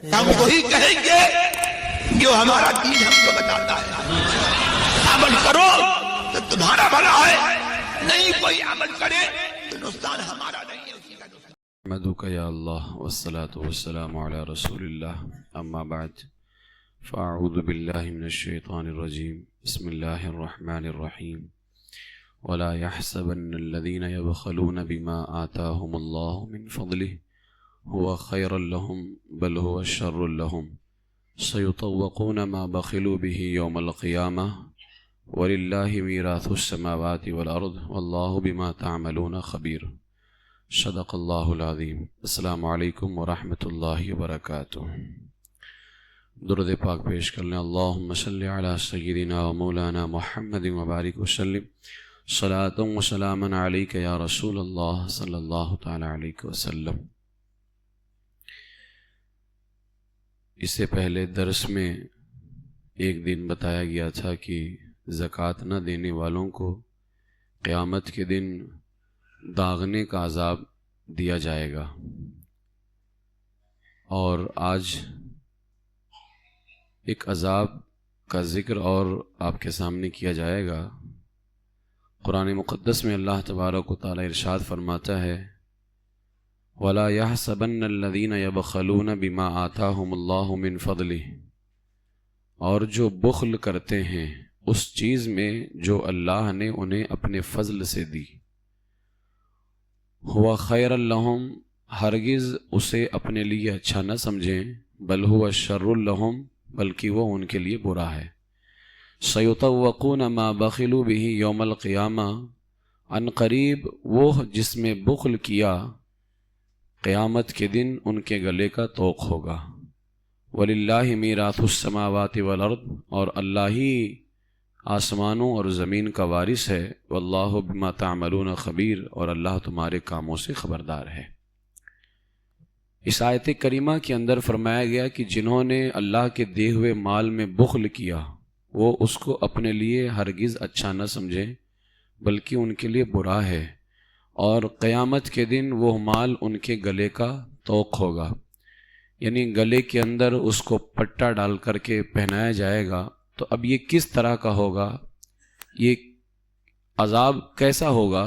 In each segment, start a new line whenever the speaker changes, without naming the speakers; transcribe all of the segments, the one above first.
ہم وہی کہیں گے جو ہمارا دین ہم کو بتاتا ہے. عمل کرو تو تمہارا بھلا ہے، نہیں کوئی عمل کرے تو نقصان ہمارا نہیں ہے، اسی کا نقصان.
احمدک یا اللہ والصلاة والسلام علی رسول اللہ، اما بعد فاعوذ باللہ من الشیطان الرجیم، بسم اللہ الرحمن الرحیم. ولا يحسبن الذين يبخلون بما آتاهم الله من فضله هو خيرا لهم بل هو شر لهم سيطوقون ما بخلوا به يوم القيامة ولله ميراث السماوات والأرض والله بما تعملون خبير. صدق اللہ العظیم. السلام علیکم ورحمۃ اللہ وبرکاتہ. درود پاک پیش کر لیں. اللہم صلی علی سیدنا و مولانا محمد وبارک وسلم. صلاۃ و سلاما علیک یا رسول اللہ صلی اللہ تعالی علیہ وسلم. اس سے پہلے درس میں ایک دن بتایا گیا تھا کہ زکوٰۃ نہ دینے والوں کو قیامت کے دن داغنے کا عذاب دیا جائے گا، اور آج ایک عذاب کا ذکر اور آپ کے سامنے کیا جائے گا. قرآن مقدس میں اللہ تبارک و تعالی ارشاد فرماتا ہے وَلَا يَحْسَبَنَّ الَّذِينَ يَبْخَلُونَ بِمَا آتَاهُمُ اللَّهُ مِنْ فَضْلِهِ، اور جو بخل کرتے ہیں اس چیز میں جو اللہ نے انہیں اپنے فضل سے دی. ہوا خیر لہم، ہرگز اسے اپنے لیے اچھا نہ سمجھیں، بل ہوا شر لہم، بلکہ وہ ان کے لیے برا ہے. سیطوقون ما بخلوا به یوم القیامہ، ان قریب وہ جس میں بخل کیا قیامت کے دن ان کے گلے کا طوق ہوگا. وللہ میراث السماوات والارض، اور اللہ ہی آسمانوں اور زمین کا وارث ہے. واللہ بما تعملون خبیر، اور اللہ تمہارے کاموں سے خبردار ہے. اس آیت کریمہ کے اندر فرمایا گیا کہ جنہوں نے اللہ کے دیے ہوئے مال میں بخل کیا وہ اس کو اپنے لیے ہرگز اچھا نہ سمجھیں، بلکہ ان کے لیے برا ہے، اور قیامت کے دن وہ مال ان کے گلے کا طوق ہوگا. یعنی گلے کے اندر اس کو پٹا ڈال کر کے پہنایا جائے گا. تو اب یہ کس طرح کا ہوگا، یہ عذاب کیسا ہوگا؟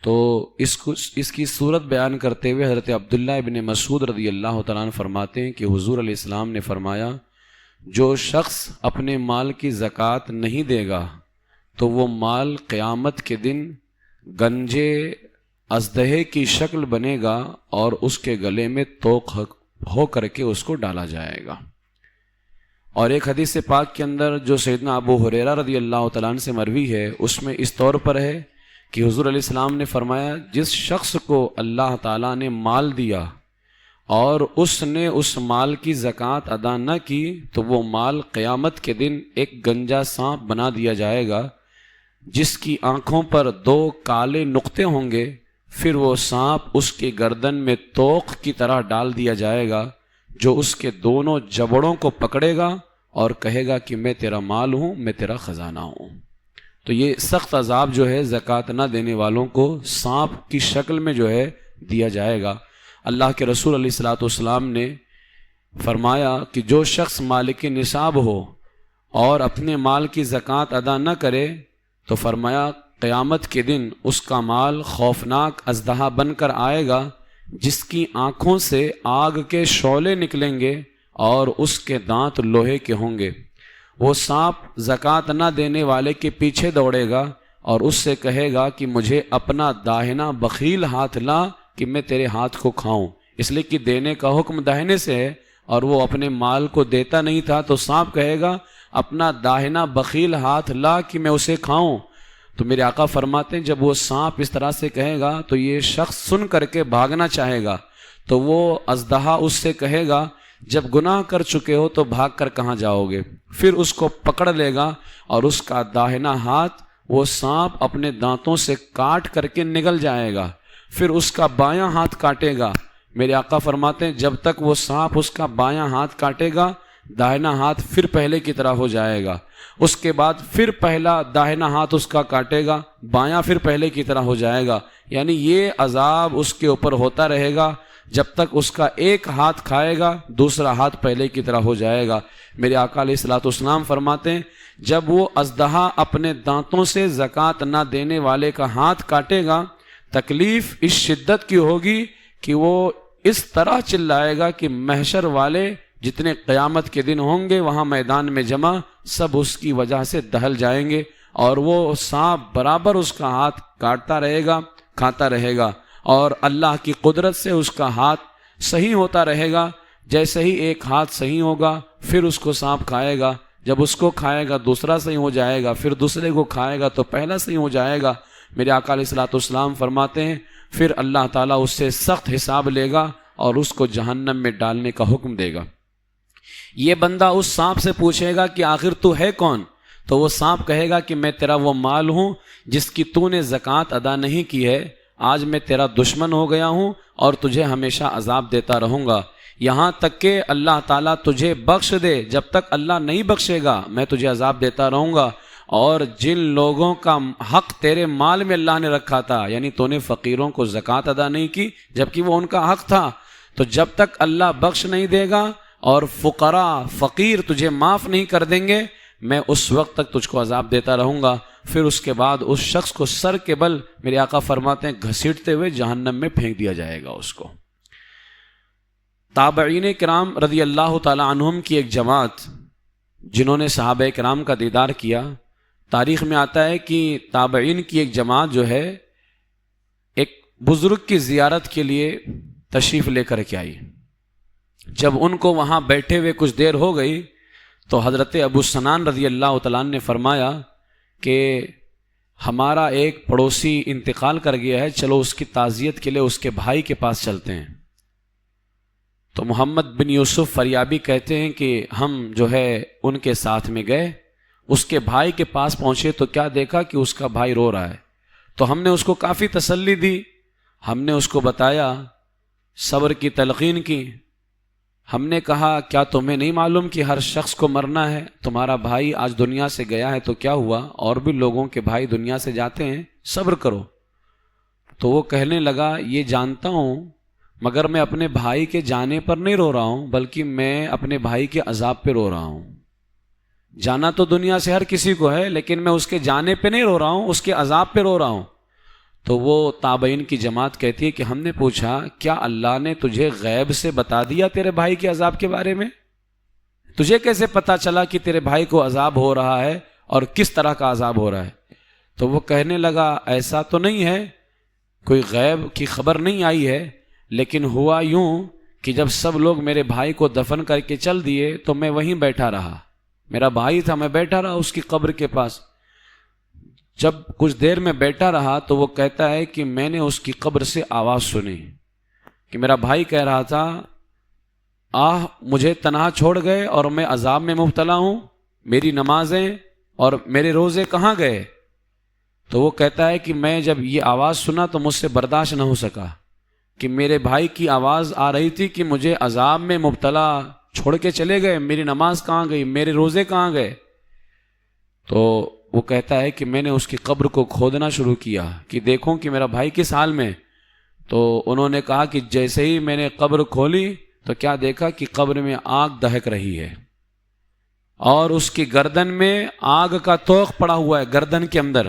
تو اس کی صورت بیان کرتے ہوئے حضرت عبداللہ ابن مسعود رضی اللہ تعالیٰ عنہ فرماتے ہیں کہ حضور علیہ السلام نے فرمایا جو شخص اپنے مال کی زکوٰۃ نہیں دے گا تو وہ مال قیامت کے دن گنجے اژدہے کی شکل بنے گا اور اس کے گلے میں طوق ہو کر کے اس کو ڈالا جائے گا. اور ایک حدیث پاک کے اندر جو سیدنا ابو ہریرہ رضی اللہ تعالیٰ عنہ سے مروی ہے، اس میں اس طور پر ہے کہ حضور علیہ السلام نے فرمایا جس شخص کو اللہ تعالیٰ نے مال دیا اور اس نے اس مال کی زکوٰۃ ادا نہ کی تو وہ مال قیامت کے دن ایک گنجا سانپ بنا دیا جائے گا جس کی آنکھوں پر 2 کالے نقطے ہوں گے. پھر وہ سانپ اس کی گردن میں طوق کی طرح ڈال دیا جائے گا جو اس کے دونوں جبڑوں کو پکڑے گا اور کہے گا کہ میں تیرا مال ہوں، میں تیرا خزانہ ہوں. تو یہ سخت عذاب جو ہے زکوٰۃ نہ دینے والوں کو سانپ کی شکل میں جو ہے دیا جائے گا. اللہ کے رسول علیہ الصلوۃ والسلام نے فرمایا کہ جو شخص مالک نصاب ہو اور اپنے مال کی زکوٰۃ ادا نہ کرے تو فرمایا قیامت کے دن اس کا مال خوفناک اژدہا بن کر آئے گا جس کی آنکھوں سے آگ کے شعلے نکلیں گے اور اس کے دانت لوہے کے ہوں گے. وہ سانپ زکوٰۃ نہ دینے والے کے پیچھے دوڑے گا اور اس سے کہے گا کہ مجھے اپنا داہنا بخیل ہاتھ لا کہ میں تیرے ہاتھ کو کھاؤں، اس لیے کہ دینے کا حکم داہنے سے ہے اور وہ اپنے مال کو دیتا نہیں تھا. تو سانپ کہے گا اپنا داہنا بخیل ہاتھ لا کہ میں اسے کھاؤں. تو میرے آقا فرماتے ہیں جب وہ سانپ اس طرح سے کہے گا تو یہ شخص سن کر کے بھاگنا چاہے گا. تو وہ اژدہا اس سے کہے گا جب گناہ کر چکے ہو تو بھاگ کر کہاں جاؤ گے. پھر اس کو پکڑ لے گا اور اس کا داہنا ہاتھ وہ سانپ اپنے دانتوں سے کاٹ کر کے نگل جائے گا. پھر اس کا بایاں ہاتھ کاٹے گا. میرے آقا فرماتے ہیں جب تک وہ سانپ اس کا بایاں ہاتھ کاٹے گا داہنا ہاتھ پھر پہلے کی طرح ہو جائے گا. اس کے بعد پھر پہلا داہنا ہاتھ اس کا کاٹے گا، بایاں پھر پہلے کی طرح ہو جائے گا. یعنی یہ عذاب اس کے اوپر ہوتا رہے گا جب تک اس کا ایک ہاتھ کھائے گا دوسرا ہاتھ پہلے کی طرح ہو جائے گا۔ میرے آقا علیہ الصلوۃ والسلام فرماتے ہیں جب وہ اژدہا اپنے دانتوں سے زکوٰۃ نہ دینے والے کا ہاتھ کاٹے گا، تکلیف اس شدت کی ہوگی کہ وہ اس طرح چلائے گا کہ محشر والے جتنے قیامت کے دن ہوں گے وہاں میدان میں جمع، سب اس کی وجہ سے دہل جائیں گے، اور وہ سانپ برابر اس کا ہاتھ کاٹتا رہے گا، کھاتا رہے گا، اور اللہ کی قدرت سے اس کا ہاتھ صحیح ہوتا رہے گا۔ جیسے ہی ایک ہاتھ صحیح ہوگا پھر اس کو سانپ کھائے گا، جب اس کو کھائے گا دوسرا صحیح ہو جائے گا، پھر دوسرے کو کھائے گا تو پہلا صحیح ہو جائے گا۔ میرے آقا علیہ الصلوۃ والسلام فرماتے ہیں پھر اللہ تعالیٰ اس سے سخت حساب لے گا اور اس کو جہنم میں ڈالنے کا حکم دے گا۔ یہ بندہ اس سانپ سے پوچھے گا کہ آخر تو ہے کون؟ تو وہ سانپ کہے گا کہ میں تیرا وہ مال ہوں جس کی تو نے زکوٰۃ ادا نہیں کی ہے، آج میں تیرا دشمن ہو گیا ہوں اور تجھے ہمیشہ عذاب دیتا رہوں گا، یہاں تک کہ اللہ تعالیٰ تجھے بخش دے۔ جب تک اللہ نہیں بخشے گا میں تجھے عذاب دیتا رہوں گا۔ اور جن لوگوں کا حق تیرے مال میں اللہ نے رکھا تھا، یعنی تو نے فقیروں کو زکوٰۃ ادا نہیں کی جبکہ وہ ان کا حق تھا، تو جب تک اللہ بخش نہیں دے گا اور فقراء فقیر تجھے معاف نہیں کر دیں گے میں اس وقت تک تجھ کو عذاب دیتا رہوں گا۔ پھر اس کے بعد اس شخص کو سر کے بل میرے آقا فرماتے ہیں گھسیٹتے ہوئے جہنم میں پھینک دیا جائے گا اس کو۔ تابعین کرام رضی اللہ تعالی عنہم کی ایک جماعت جنہوں نے صحابہ کرام کا دیدار کیا، تاریخ میں آتا ہے کہ تابعین کی ایک جماعت جو ہے ایک بزرگ کی زیارت کے لیے تشریف لے کر کے آئی۔ جب ان کو وہاں بیٹھے ہوئے کچھ دیر ہو گئی تو حضرت ابو سنان رضی اللہ تعالیٰ عنہ نے فرمایا کہ ہمارا ایک پڑوسی انتقال کر گیا ہے، چلو اس کی تعزیت کے لیے اس کے بھائی کے پاس چلتے ہیں۔ تو محمد بن یوسف فریابی کہتے ہیں کہ ہم جو ہے ان کے ساتھ میں گئے، اس کے بھائی کے پاس پہنچے تو کیا دیکھا کہ اس کا بھائی رو رہا ہے، تو ہم نے اس کو کافی تسلی دی، ہم نے اس کو بتایا، صبر کی تلقین کی، ہم نے کہا کیا تمہیں نہیں معلوم کہ ہر شخص کو مرنا ہے؟ تمہارا بھائی آج دنیا سے گیا ہے تو کیا ہوا، اور بھی لوگوں کے بھائی دنیا سے جاتے ہیں، صبر کرو۔ تو وہ کہنے لگا یہ جانتا ہوں مگر میں اپنے بھائی کے جانے پر نہیں رو رہا ہوں بلکہ میں اپنے بھائی کے عذاب پہ رو رہا ہوں۔ جانا تو دنیا سے ہر کسی کو ہے لیکن میں اس کے جانے پہ نہیں رو رہا ہوں، اس کے عذاب پہ رو رہا ہوں۔ تو وہ تابعین کی جماعت کہتی ہے کہ ہم نے پوچھا کیا اللہ نے تجھے غیب سے بتا دیا تیرے بھائی کے عذاب کے بارے میں؟ تجھے کیسے پتا چلا کہ تیرے بھائی کو عذاب ہو رہا ہے اور کس طرح کا عذاب ہو رہا ہے؟ تو وہ کہنے لگا ایسا تو نہیں ہے، کوئی غیب کی خبر نہیں آئی ہے، لیکن ہوا یوں کہ جب سب لوگ میرے بھائی کو دفن کر کے چل دیے تو میں وہیں بیٹھا رہا، میرا بھائی تھا، میں بیٹھا رہا اس کی قبر کے پاس۔ جب کچھ دیر میں بیٹھا رہا تو وہ کہتا ہے کہ میں نے اس کی قبر سے آواز سنی کہ میرا بھائی کہہ رہا تھا آہ مجھے تنہا چھوڑ گئے اور میں عذاب میں مبتلا ہوں، میری نمازیں اور میرے روزے کہاں گئے؟ تو وہ کہتا ہے کہ میں جب یہ آواز سنا تو مجھ سے برداشت نہ ہو سکا کہ میرے بھائی کی آواز آ رہی تھی کہ مجھے عذاب میں مبتلا چھوڑ کے چلے گئے، میری نماز کہاں گئی، میرے روزے کہاں گئے؟ تو وہ کہتا ہے کہ میں نے اس کی قبر کو کھودنا شروع کیا کہ دیکھوں کہ میرا بھائی کس حال میں۔ تو انہوں نے کہا کہ جیسے ہی میں نے قبر کھولی تو کیا دیکھا کہ قبر میں آگ دہک رہی ہے اور اس کی گردن میں آگ کا توق پڑا ہوا ہے گردن کے اندر۔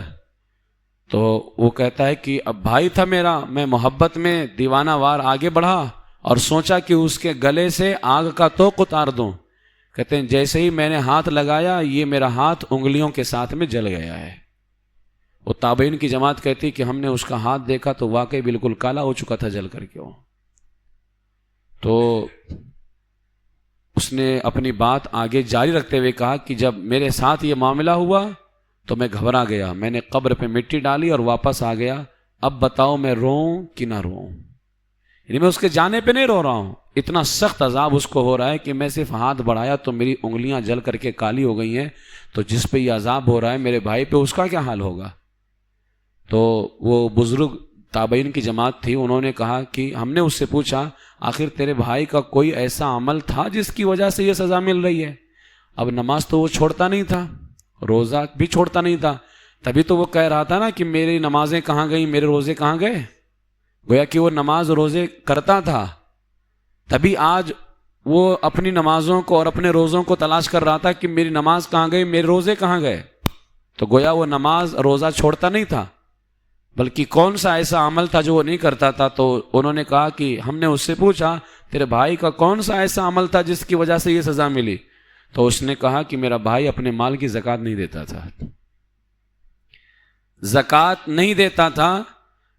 تو وہ کہتا ہے کہ اب بھائی تھا میرا، میں محبت میں دیوانہ وار آگے بڑھا اور سوچا کہ اس کے گلے سے آگ کا توق اتار دوں۔ کہتے ہیں جیسے ہی میں نے ہاتھ لگایا یہ میرا ہاتھ انگلیوں کے ساتھ میں جل گیا ہے۔ وہ تابعین کی جماعت کہتی کہ ہم نے اس کا ہاتھ دیکھا تو واقعی بالکل کالا ہو چکا تھا جل کر کے وہ۔ تو اس نے اپنی بات آگے جاری رکھتے ہوئے کہا کہ جب میرے ساتھ یہ معاملہ ہوا تو میں گھبرا گیا، میں نے قبر پہ مٹی ڈالی اور واپس آ گیا، اب بتاؤ میں روؤں کہ نہ روؤں؟ یعنی میں اس کے جانے پہ نہیں رو رہا ہوں، اتنا سخت عذاب اس کو ہو رہا ہے کہ میں صرف ہاتھ بڑھایا تو میری انگلیاں جل کر کے کالی ہو گئی ہیں، تو جس پہ یہ عذاب ہو رہا ہے میرے بھائی پہ اس کا کیا حال ہوگا؟ تو وہ بزرگ تابعین کی جماعت تھی، انہوں نے کہا کہ ہم نے اس سے پوچھا آخر تیرے بھائی کا کوئی ایسا عمل تھا جس کی وجہ سے یہ سزا مل رہی ہے؟ اب نماز تو وہ چھوڑتا نہیں تھا، روزہ بھی چھوڑتا نہیں تھا، تبھی تو وہ کہہ رہا تھا نا کہ میری نمازیں کہاں گئیں، میرے روزے کہاں گئے؟ گویا کہ وہ نماز روزے کرتا تھا تبھی آج وہ اپنی نمازوں کو اور اپنے روزوں کو تلاش کر رہا تھا کہ میری نماز کہاں گئی، میرے روزے کہاں گئے. تو گویا وہ نماز روزہ چھوڑتا نہیں تھا، بلکہ کون سا ایسا عمل تھا جو وہ نہیں کرتا تھا. تو انہوں نے کہا کہ ہم نے اس سے پوچھا تیرے بھائی کا کون سا ایسا عمل تھا جس کی وجہ سے یہ سزا ملی؟ تو اس نے کہا کہ میرا بھائی اپنے مال کی زکوٰۃ نہیں دیتا تھا. زکوٰۃ نہیں دیتا تھا.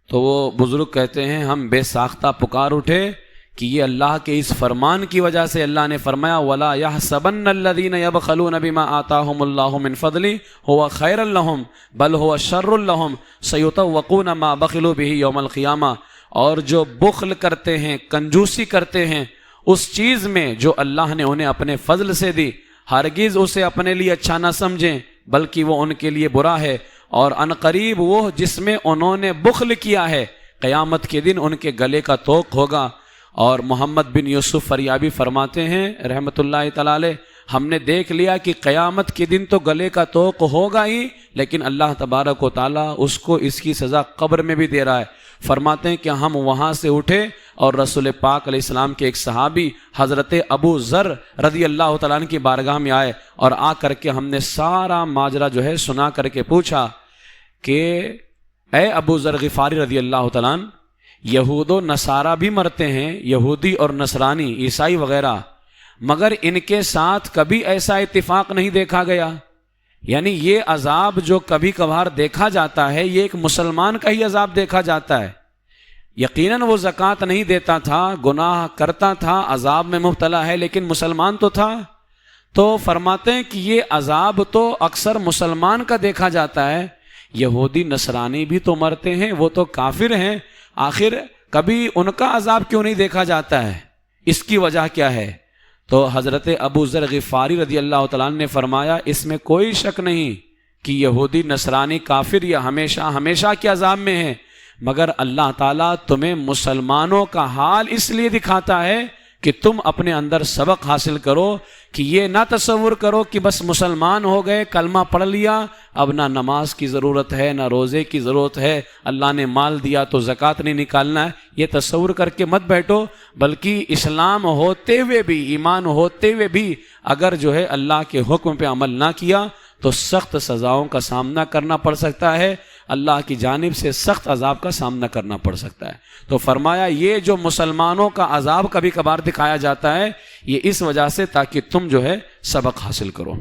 تو وہ بزرگ کہتے ہیں ہم بے ساختہ پکار اٹھے کہ یہ اللہ کے اس فرمان کی وجہ سے اللہ نے فرمایا وَلَا يَحْسَبَنَّ الَّذِينَ يَبْخَلُونَ بِمَا آتَاهُمُ اللَّهُ مِنْ فَضْلِهِ هُوَ خَيْرًا لَهُمْ بَلْ هُوَ شَرٌّ لَهُمْ سَيُطَوَّقُونَ مَا بَخِلُوا بِهِ يَوْمَ الْقِيَامَةِ. اور جو بخل کرتے ہیں، کنجوسی کرتے ہیں اس چیز میں جو اللہ نے انہیں اپنے فضل سے دی، ہرگز اسے اپنے لیے اچھا نہ سمجھیں بلکہ وہ ان کے لیے برا ہے. اور عنقریب وہ جس میں انہوں نے بخل کیا ہے قیامت کے دن ان کے گلے کا طوق ہوگا. اور محمد بن یوسف فریابی فرماتے ہیں رحمت اللہ تعالی علیہ، ہم نے دیکھ لیا کہ قیامت کے دن تو گلے کا طوق ہوگا ہی، لیکن اللہ تبارک و تعالیٰ اس کو اس کی سزا قبر میں بھی دے رہا ہے. فرماتے ہیں کہ ہم وہاں سے اٹھے اور رسول پاک علیہ السلام کے ایک صحابی حضرت ابو ذر رضی اللہ تعالیٰ عنہ کی بارگاہ میں آئے اور آ کر کے ہم نے سارا ماجرا جو ہے سنا کر کے پوچھا کہ اے ابو ذر غفاری رضی اللہ تعالیٰ عنہ، یہود و نصارہ بھی مرتے ہیں، یہودی اور نصرانی عیسائی وغیرہ، مگر ان کے ساتھ کبھی ایسا اتفاق نہیں دیکھا گیا. یعنی یہ عذاب جو کبھی کبھار دیکھا جاتا ہے یہ ایک مسلمان کا ہی عذاب دیکھا جاتا ہے. یقیناً وہ زکوٰۃ نہیں دیتا تھا، گناہ کرتا تھا، عذاب میں مبتلا ہے، لیکن مسلمان تو تھا. تو فرماتے ہیں کہ یہ عذاب تو اکثر مسلمان کا دیکھا جاتا ہے، یہودی نصرانی بھی تو مرتے ہیں، وہ تو کافر ہیں، آخر کبھی ان کا عذاب کیوں نہیں دیکھا جاتا ہے؟ اس کی وجہ کیا ہے؟ تو حضرت ابو ذر غفاری رضی اللہ تعالیٰ عنہ نے فرمایا اس میں کوئی شک نہیں کہ یہودی نصرانی کافر یا ہمیشہ کے عذاب میں ہیں، مگر اللہ تعالیٰ تمہیں مسلمانوں کا حال اس لیے دکھاتا ہے کہ تم اپنے اندر سبق حاصل کرو کہ یہ نہ تصور کرو کہ بس مسلمان ہو گئے، کلمہ پڑھ لیا، اب نہ نماز کی ضرورت ہے نہ روزے کی ضرورت ہے، اللہ نے مال دیا تو زکوٰۃ نہیں نکالنا ہے، یہ تصور کر کے مت بیٹھو. بلکہ اسلام ہوتے ہوئے بھی، ایمان ہوتے ہوئے بھی اگر جو ہے اللہ کے حکم پہ عمل نہ کیا تو سخت سزاؤں کا سامنا کرنا پڑ سکتا ہے، اللہ کی جانب سے سخت عذاب کا سامنا کرنا پڑ سکتا ہے. تو فرمایا یہ جو مسلمانوں کا عذاب کبھی کبھار دکھایا جاتا ہے یہ اس وجہ سے تاکہ تم جو ہے سبق حاصل کرو.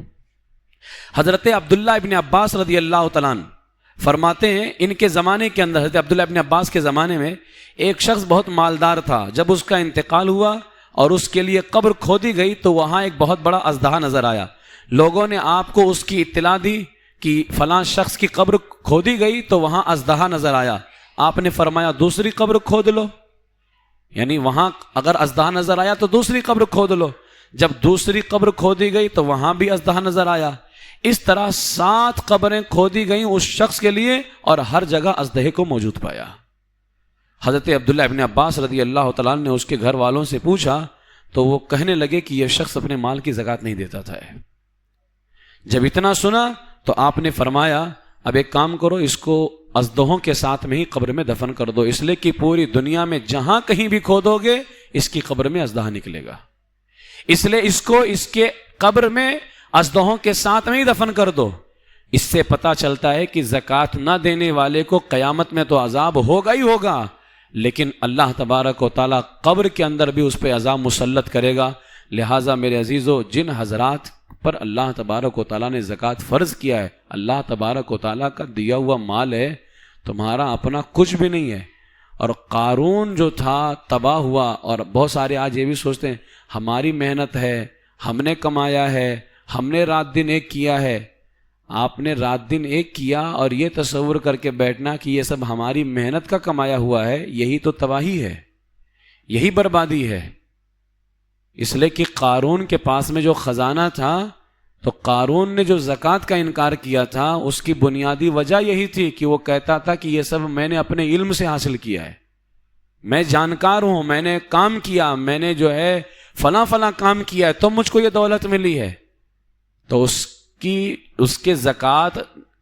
حضرت عبداللہ ابن عباس رضی اللہ تعالیٰ عنہ فرماتے ہیں ان کے زمانے کے اندر، حضرت عبداللہ ابن عباس کے زمانے میں ایک شخص بہت مالدار تھا. جب اس کا انتقال ہوا اور اس کے لیے قبر کھودی گئی تو وہاں ایک بہت بڑا اژدہا نظر آیا. لوگوں نے آپ کو اس کی اطلاع دی کہ فلاں شخص کی قبر کھودی گئی تو وہاں اژدہا نظر آیا. آپ نے فرمایا دوسری قبر کھود لو، یعنی وہاں اگر اژدہا نظر آیا تو دوسری قبر کھود لو. جب دوسری قبر کھودی گئی تو وہاں بھی اژدہا نظر آیا. اس طرح 7 قبریں کھودی گئیں اس شخص کے لیے اور ہر جگہ اژدہے کو موجود پایا. حضرت عبداللہ ابن عباس رضی اللہ تعالیٰ نے اس کے گھر والوں سے پوچھا تو وہ کہنے لگے کہ یہ شخص اپنے مال کی زکوٰۃ نہیں دیتا تھا. جب اتنا سنا تو آپ نے فرمایا اب ایک کام کرو، اس کو اژدہوں کے ساتھ میں ہی قبر میں دفن کر دو، اس لیے کہ پوری دنیا میں جہاں کہیں بھی کھودو گے اس کی قبر میں اژدہا نکلے گا، اس لیے اس کو اس کے قبر میں اژدہوں کے ساتھ میں ہی دفن کر دو. اس سے پتہ چلتا ہے کہ زکوٰۃ نہ دینے والے کو قیامت میں تو عذاب ہوگا ہی ہوگا، لیکن اللہ تبارک و تعالیٰ قبر کے اندر بھی اس پہ عذاب مسلط کرے گا. لہٰذا میرے عزیزو، جن حضرات پر اللہ تبارک و تعالیٰ نے زکوٰۃ فرض کیا ہے، اللہ تبارک و تعالیٰ کا دیا ہوا مال ہے، تمہارا اپنا کچھ بھی نہیں ہے. اور قارون جو تھا تباہ ہوا، اور بہت سارے آج یہ بھی سوچتے ہیں ہماری محنت ہے، ہم نے کمایا ہے، ہم نے رات دن ایک کیا ہے. آپ نے رات دن ایک کیا اور یہ تصور کر کے بیٹھنا کہ یہ سب ہماری محنت کا کمایا ہوا ہے، یہی تو تباہی ہے، یہی بربادی ہے. اس لیے کہ قارون کے پاس میں جو خزانہ تھا، تو قارون نے جو زکوٰۃ کا انکار کیا تھا اس کی بنیادی وجہ یہی تھی کہ وہ کہتا تھا کہ یہ سب میں نے اپنے علم سے حاصل کیا ہے، میں جانکار ہوں، میں نے کام کیا، میں نے جو ہے فلاں فلاں کام کیا ہے تو مجھ کو یہ دولت ملی ہے. تو اس کے زکوٰۃ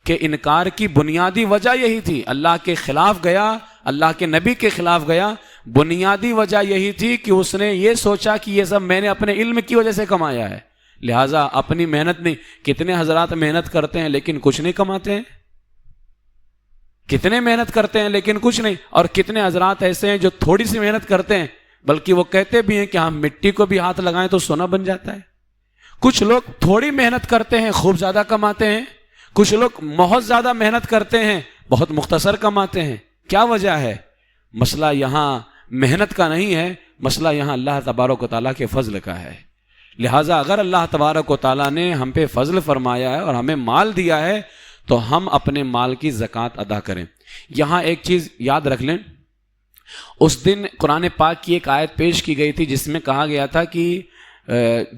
کے انکار کی بنیادی وجہ یہی تھی. اللہ کے خلاف گیا، اللہ کے نبی کے خلاف گیا، بنیادی وجہ یہی تھی کہ اس نے یہ سوچا کہ یہ سب میں نے اپنے علم کی وجہ سے کمایا ہے، لہٰذا اپنی محنت نہیں. کتنے حضرات محنت کرتے ہیں لیکن کچھ نہیں کماتے ہیں، کتنے محنت کرتے ہیں لیکن کچھ نہیں. اور کتنے حضرات ایسے ہیں جو تھوڑی سی محنت کرتے ہیں بلکہ وہ کہتے بھی ہیں کہ ہم مٹی کو بھی ہاتھ لگائیں تو سونا بن جاتا ہے. کچھ لوگ تھوڑی محنت کرتے ہیں خوب زیادہ کماتے ہیں، کچھ لوگ بہت زیادہ محنت کرتے ہیں بہت مختصر کماتے ہیں. کیا وجہ ہے؟ مسئلہ یہاں محنت کا نہیں ہے، مسئلہ یہاں اللہ تبارک و تعالیٰ کے فضل کا ہے. لہٰذا اگر اللہ تبارک و تعالیٰ نے ہم پہ فضل فرمایا ہے اور ہمیں مال دیا ہے تو ہم اپنے مال کی زکوٰۃ ادا کریں. یہاں ایک چیز یاد رکھ لیں، اس دن قرآن پاک کی ایک آیت پیش کی گئی تھی جس میں کہا گیا تھا کہ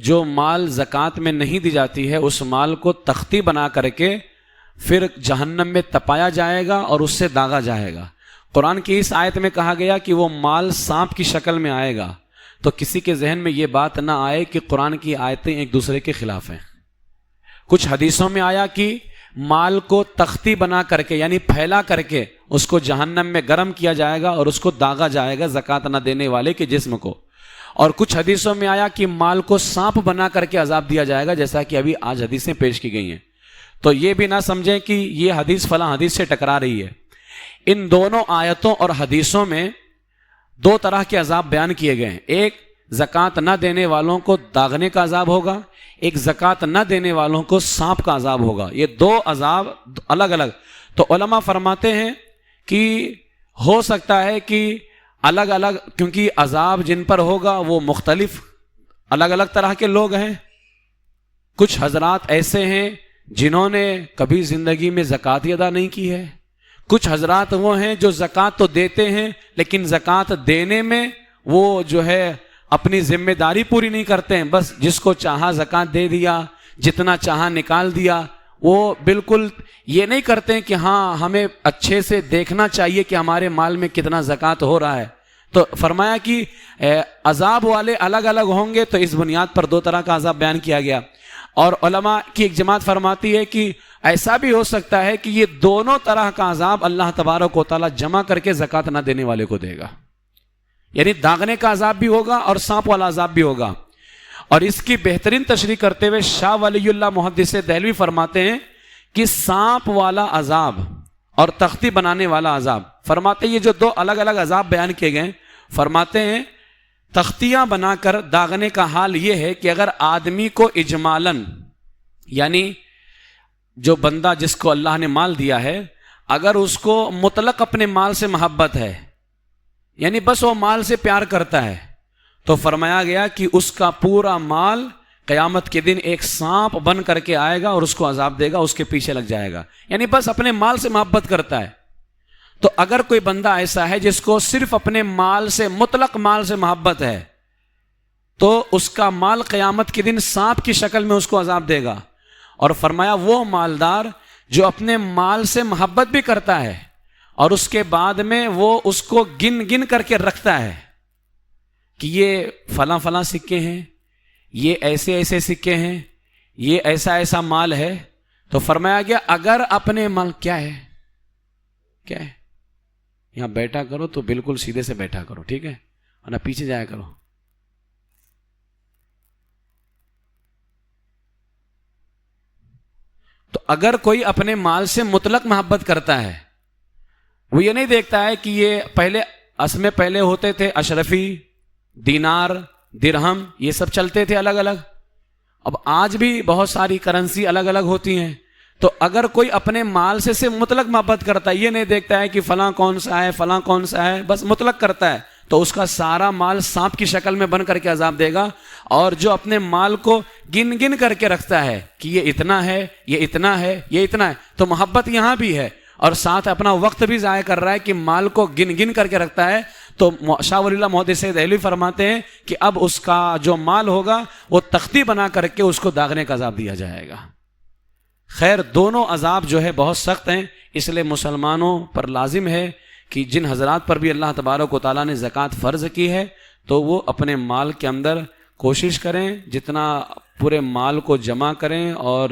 جو مال زکوٰۃ میں نہیں دی جاتی ہے اس مال کو تختی بنا کر کے پھر جہنم میں تپایا جائے گا اور اس سے داغا جائے گا. قرآن کی اس آیت میں کہا گیا کہ وہ مال سانپ کی شکل میں آئے گا. تو کسی کے ذہن میں یہ بات نہ آئے کہ قرآن کی آیتیں ایک دوسرے کے خلاف ہیں. کچھ حدیثوں میں آیا کہ مال کو تختی بنا کر کے یعنی پھیلا کر کے اس کو جہنم میں گرم کیا جائے گا اور اس کو داغا جائے گا زکوٰۃ نہ دینے والے کے جسم کو. اور کچھ حدیثوں میں آیا کہ مال کو سانپ بنا کر کے عذاب دیا جائے گا، جیسا کہ ابھی آج حدیثیں پیش کی گئی ہیں. تو یہ بھی نہ سمجھیں کہ یہ حدیث فلاں حدیث سے ٹکرا رہی ہے. ان دونوں آیتوں اور حدیثوں میں دو طرح کے عذاب بیان کیے گئے ہیں. ایک زکوٰۃ نہ دینے والوں کو داغنے کا عذاب ہوگا، ایک زکوٰۃ نہ دینے والوں کو سانپ کا عذاب ہوگا. یہ دو عذاب الگ الگ. تو علماء فرماتے ہیں کہ ہو سکتا ہے کہ الگ الگ، کیونکہ عذاب جن پر ہوگا وہ مختلف الگ الگ طرح کے لوگ ہیں. کچھ حضرات ایسے ہیں جنہوں نے کبھی زندگی میں زکوٰۃ ادا نہیں کی ہے. کچھ حضرات وہ ہیں جو زکوٰۃ تو دیتے ہیں لیکن زکوٰۃ دینے میں وہ جو ہے اپنی ذمہ داری پوری نہیں کرتے ہیں، بس جس کو چاہا زکوٰۃ دے دیا، جتنا چاہا نکال دیا. وہ بالکل یہ نہیں کرتے کہ ہاں ہمیں اچھے سے دیکھنا چاہیے کہ ہمارے مال میں کتنا زکوٰۃ ہو رہا ہے. تو فرمایا کہ عذاب والے الگ الگ ہوں گے، تو اس بنیاد پر دو طرح کا عذاب بیان کیا گیا. اور علماء کی ایک جماعت فرماتی ہے کہ ایسا بھی ہو سکتا ہے کہ یہ دونوں طرح کا عذاب اللہ تبارک و تعالیٰ جمع کر کے زکوٰۃ نہ دینے والے کو دے گا. یعنی داغنے کا عذاب بھی ہوگا اور سانپ والا عذاب بھی ہوگا. اور اس کی بہترین تشریح کرتے ہوئے شاہ ولی اللہ محدث دہلوی فرماتے ہیں کہ سانپ والا عذاب اور تختی بنانے والا عذاب، فرماتے ہیں یہ جو دو الگ الگ عذاب بیان کیے گئے، فرماتے ہیں تختیاں بنا کر داغنے کا حال یہ ہے کہ اگر آدمی کو اجمالاً، یعنی جو بندہ جس کو اللہ نے مال دیا ہے، اگر اس کو مطلق اپنے مال سے محبت ہے، یعنی بس وہ مال سے پیار کرتا ہے، تو فرمایا گیا کہ اس کا پورا مال قیامت کے دن ایک سانپ بن کر کے آئے گا اور اس کو عذاب دے گا، اس کے پیچھے لگ جائے گا. یعنی بس اپنے مال سے محبت کرتا ہے. تو اگر کوئی بندہ ایسا ہے جس کو صرف اپنے مال سے، مطلق مال سے محبت ہے، تو اس کا مال قیامت کے دن سانپ کی شکل میں اس کو عذاب دے گا. اور فرمایا وہ مالدار جو اپنے مال سے محبت بھی کرتا ہے اور اس کے بعد میں وہ اس کو گن گن کر کے رکھتا ہے کہ یہ فلاں فلاں سکے ہیں، یہ ایسے ایسے سکے ہیں، یہ ایسا ایسا مال ہے. تو فرمایا گیا اگر اپنے مال کیا ہے یہاں بیٹھا کرو تو بالکل سیدھے سے بیٹھا کرو، ٹھیک ہے، ورنہ پیچھے جایا کرو. تو اگر کوئی اپنے مال سے مطلق محبت کرتا ہے، وہ یہ نہیں دیکھتا ہے کہ یہ پہلے ہوتے تھے اشرفی، دینار، درہم، یہ سب چلتے تھے الگ الگ. اب آج بھی بہت ساری کرنسی الگ الگ ہوتی ہیں. تو اگر کوئی اپنے مال سے مطلق محبت کرتا ہے، یہ نہیں دیکھتا ہے کہ فلاں کون سا ہے، فلاں کون سا ہے، بس مطلق کرتا ہے، تو اس کا سارا مال سانپ کی شکل میں بن کر کے عذاب دے گا. اور جو اپنے مال کو گن گن کر کے رکھتا ہے کہ یہ اتنا ہے، یہ اتنا ہے، یہ اتنا ہے، تو محبت یہاں بھی ہے اور ساتھ اپنا وقت بھی ضائع کر رہا ہے کہ مال کو گن گن کر کے رکھتا ہے. تو شاہ ولی اللہ محدث دہلوی فرماتے ہیں کہ اب اس کا جو مال ہوگا وہ تختی بنا کر کے اس کو داغنے کا عذاب دیا جائے گا. خیر دونوں عذاب جو ہے بہت سخت ہیں، اس لیے مسلمانوں پر لازم ہے کہ جن حضرات پر بھی اللہ تبارک و تعالیٰ نے زکوٰۃ فرض کی ہے تو وہ اپنے مال کے اندر کوشش کریں جتنا پورے مال کو جمع کریں اور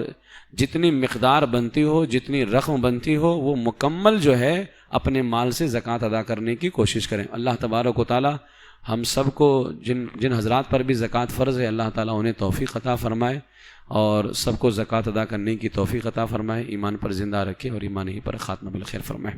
جتنی مقدار بنتی ہو، جتنی رقم بنتی ہو، وہ مکمل جو ہے اپنے مال سے زکوٰۃ ادا کرنے کی کوشش کریں۔ اللہ تبارک و تعالی ہم سب کو جن حضرات پر بھی زکوٰۃ فرض ہے، اللہ تعالیٰ انہیں توفیق عطا فرمائے اور سب کو زکوٰۃ ادا کرنے کی توفیق عطا فرمائے، ایمان پر زندہ رکھے اور ایمان ہی پر خاتمہ بالخیر فرمائے۔